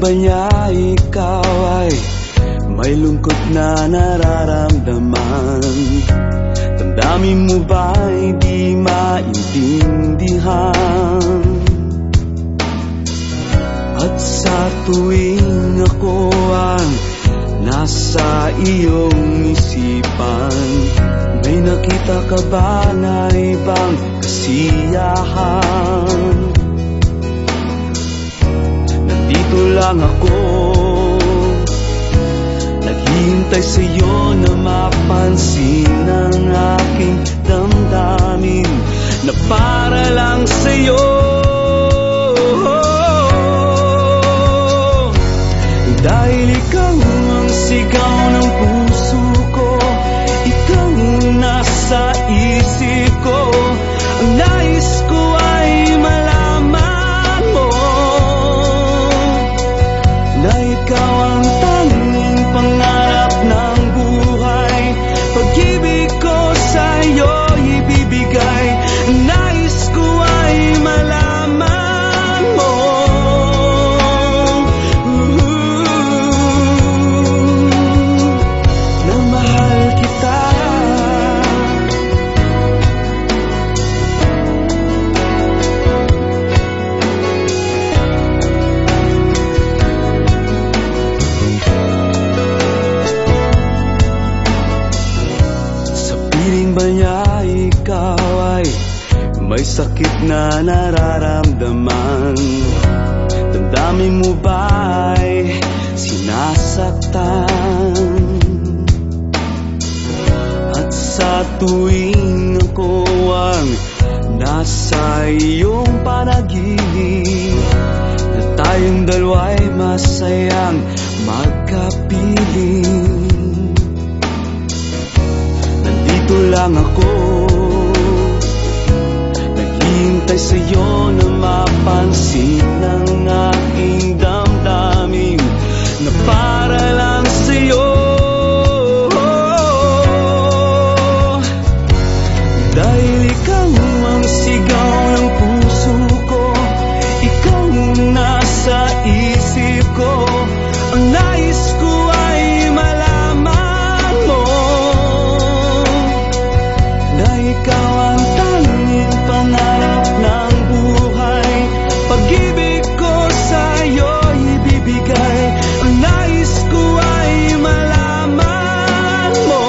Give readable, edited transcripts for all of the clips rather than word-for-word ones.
ba niya ikaw ay may lungkot na nararamdaman? Damdamin mo ba hindi maintindihan? At sa tuwing ako ang nasa iyong isipan, may nakita ka ba na ibang kasiyahan? Nandito lang ako, naghihintay sa'yo na mapansin ang aking damdamin na para lang sa'yo. Dahil ikaw ang sigaw ng puso ko, ikaw ang nasa isip ko. Ang nais ko ay malaman mo na ikaw ang tanging pangarap ng buhay. Pag-ibig ko sa'yo ibibigay. Ang nais ko ay malaman mo na mahal kita. Ba niya ikaw ay may sakit na nararamdaman? Damdamin mo ba ay sinasaktan? At sa tuwing ako ang nasa iyong panaginip, na tayong dalawa'y masayang magkapiling, lang ako, naghihintay sa'yo na mapansin ang aking damdamin na para lang sa'yo. Dahil ikaw ang sigaw ng puso ko, ikaw ang nasa isip ko. Ang nais ko ay malaman mo na ikaw ang tanging pangarap ng buhay. Pag-ibig ko sa'yo ibibigay. Ang nais ko ay malaman mo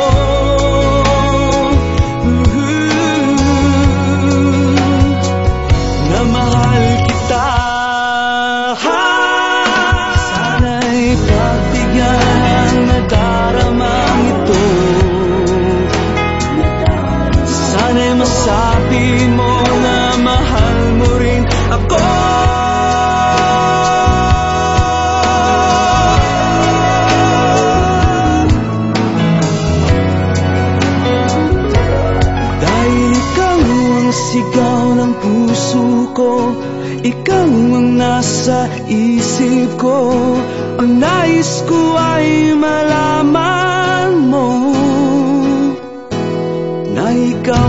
na mahal kita. Sana'y pagbigyan ang nadaramang ito. Sana'y masabi mo na mahal mo rin ako. Dahil ikaw ang sigaw ng puso ko, ikaw ang nasa isip ko. Ang nais ko ay malaman mo na ikaw